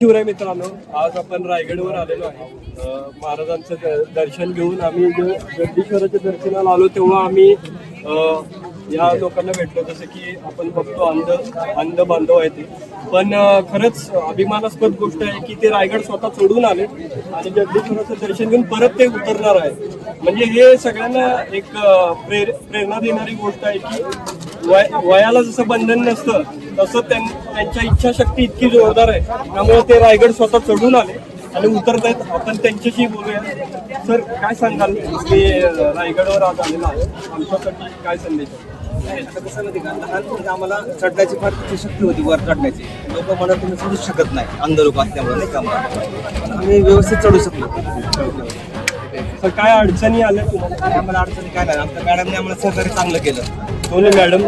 शिवराय मित्रांनो, आज आपण रायगडवर आलेलो आहे. महाराजांचं दर्शन घेऊन आम्ही जगदीश्वराच्या दर्शनाला आलो तेव्हा आम्ही या लोकांना भेटलो. जसं की आपण बघतो अंध बांधव आहे ते, पण खरंच अभिमानास्पद गोष्ट आहे की ते रायगड स्वतः सोडून आले आणि जगदीश्वराचं दर्शन घेऊन परत ते उतरणार आहे. म्हणजे हे सगळ्यांना एक प्रेरणा देणारी गोष्ट आहे की वयाला जसं बंधन नसतं तसं त्यांच्या इच्छाशक्ती इतकी जोरदार आहे, त्यामुळे ते रायगड स्वतः चढून आले आणि उतरतायत. आपण त्यांच्याशी बोलूया. सर, काय सांगाल की रायगडवर आज आलेला आहे, आमच्यासाठी काय संदेश आहे? कसं माहिती का, लहानपणी आम्हाला चढण्याची फार इच्छा शक्ती होती वर चढण्याची. लोक म्हणत तुम्ही चढूच शकत नाही, अंध लोक असल्यामुळे नाही का, पण आम्ही व्यवस्थित चढू शकलो. सर, काय अडचणी आल्या तुम्हाला? आम्हाला अडचणी काय नाही, आमच्या मॅडमने आम्हाला सहकार्य चांगलं केलं. दोन्ही मॅडम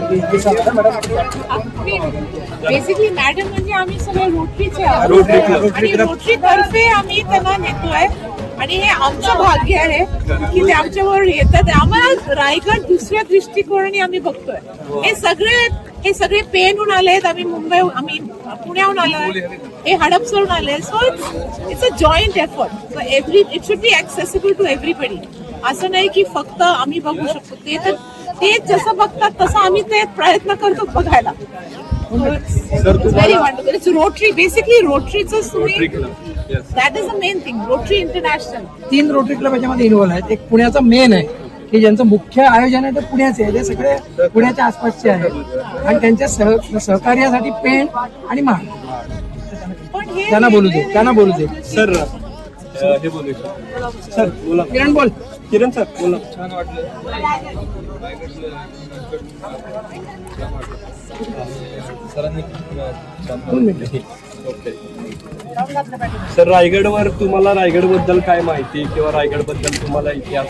बेसिकली मॅडम म्हणजे आम्ही सगळे रोटरीचे आहोत आणि रोटरी तर्फे आम्ही त्यांना नेतोय आणि हे आमचं भाग्य आहे की ते आमच्याबरोबर येतात. आम्हाला रायगड दुसऱ्या दृष्टिकोनाने आम्ही बघतोय. हे सगळे पेनहून आलेत, आम्ही पुण्याहून आलोय, हे हडपसरहून आले. So it's a joint effort. So it should be accessible to everybody. असं नाही की फक्त आम्ही बघू शकतो. ते जसं बघतात तसं आम्ही ते प्रयत्न करतो बघायला. Very wonderful. It's Rotary, basically रोटरीचं that is the main thing. Rotary International 3 Rotary Club याच्यामध्ये इन्व्हॉल्व आहेत. एक पुण्याचा मेन आहे की ज्यांचं मुख्य आयोजन आहे ते पुण्याचे आहे, ते सगळे पुण्याच्या आसपासचे आहेत आणि त्यांच्या सहकार्यासाठी पेण आणि महाग. त्यांना बोलू दे. सर, हे बोलू सर, बोला. किरण बोल. किरण सर, बोला. छान वाटलं. सर, रायगडवर तुम्हाला रायगडबद्दल काय माहिती किंवा रायगडबद्दल तुम्हाला इतिहास?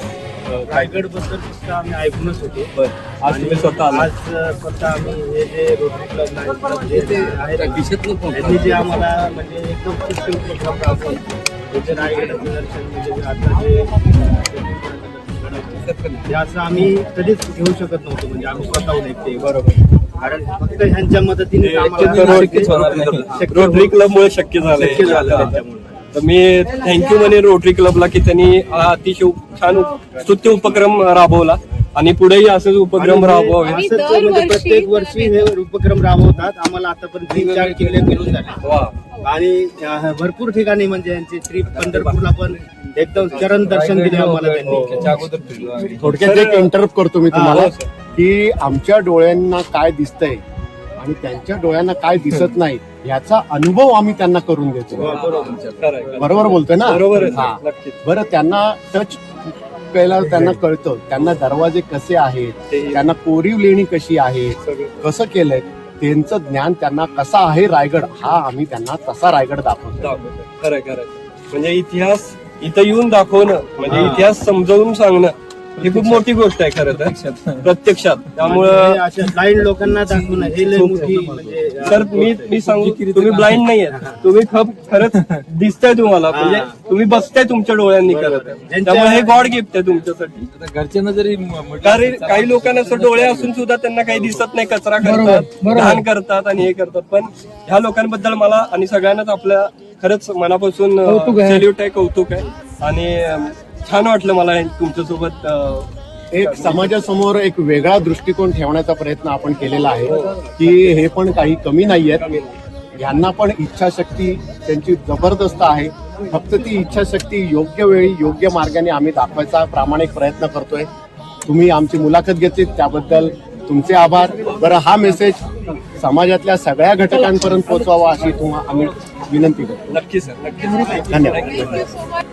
रायगडबद्दल आम्ही ऐकूनच होतो. आज तुम्ही स्वतः आला. आज स्वतः आम्ही हे जे रोटरी क्लब त्यांनी जे आम्हाला म्हणजे एकदम सिस्टम प्रोग्राम राबवून त्याचे रायगडाचं दर्शन म्हणजे आता जे असं आम्ही कधीच घेऊ शकत नव्हतो. म्हणजे आम्ही स्वतःहून एकटे. बरोबर. कारण फक्त ह्यांच्या मदतीने रोटरी क्लबमुळे शक्य झालं. तर मी थँक्यू म्हणे रोटरी क्लबला की त्यांनी अतिशय छान स्तुत्य उपक्रम राबवला आणि पुढेही असंच उपक्रम राबवावे. म्हणजे प्रत्येक वर्षी हे उपक्रम राबवतात. आम्हाला आतापर्यंत 3-4 किल्ले मिळून झाले आणि भरपूर ठिकाणी म्हणजे यांची श्री पंढरपूरला पण एकदम चरण दर्शन दिले आम्हाला त्यांनी. थोडक्यात एक इंटरप्ट करतो मी तुम्हाला की आमच्या डोळ्यांना काय दिसतंय आणि त्यांच्या डोळ्यांना काय दिसत नाही याचा अनुभव आम्ही त्यांना करून देतो. बरोबर बोलतोय ना? बरोबर. बरं, त्यांना टच केल्यावर त्यांना कळतं त्यांना दरवाजे कसे आहेत, त्यांना कोरीव लेणी कशी आहे, कसं केलंय, त्यांचं ज्ञान त्यांना कसा आहे रायगड हा आम्ही त्यांना तसा रायगड दाखवतो. खरं. म्हणजे इतिहास इथं येऊन दाखवणं म्हणजे इतिहास समजावून सांगणं ही खूप मोठी गोष्ट आहे खरं तर प्रत्यक्षात. त्यामुळं अशा ब्लाइंड लोकांना दाखवणं हे लय मोठी म्हणजे. सर, मी सांगू, तुम्ही ब्लाइंड नाही आहे, तुम्ही खरंच दिसताय तुम्हाला, म्हणजे तुम्ही बसताय तुमच्या डोळ्यांनी करत. त्यामुळे हे गॉड गिफ्ट आहे तुमच्यासाठी. घरच्यांना जरी काही लोकांना असं डोळे असून सुद्धा त्यांना काही दिसत नाही, कचरा करतात, घाण करतात आणि हे करतात. पण ह्या लोकांबद्दल मला आणि सगळ्यांनाच आपल्या खरंच मनापासून सॅल्यूट आहे, कौतुक आहे आणि छान वाटलं मला तुमच्यासोबत. एक समाजासमोर एक वेगळा दृष्टिकोन ठेवण्याचा प्रयत्न आपण केलेला आहे की हे पण काही कमी नाहीयेत. यांना पण इच्छाशक्ती त्यांची जबरदस्त आहे. फक्त ती इच्छाशक्ती योग्य वेळी योग्य मार्गाने आम्ही दाखवायचा प्रामाणिक प्रयत्न करतोय. तुम्ही आमची मुलाखत घेतली त्याबद्दल तुमचे आभार. बरं, हा मेसेज समाजातल्या सगळ्या घटकांपर्यंत पोहोचवावा अशी तुम्हाला आम्ही विनंती करतो. नक्की सर, नक्की. धन्यवाद. Thank you so much.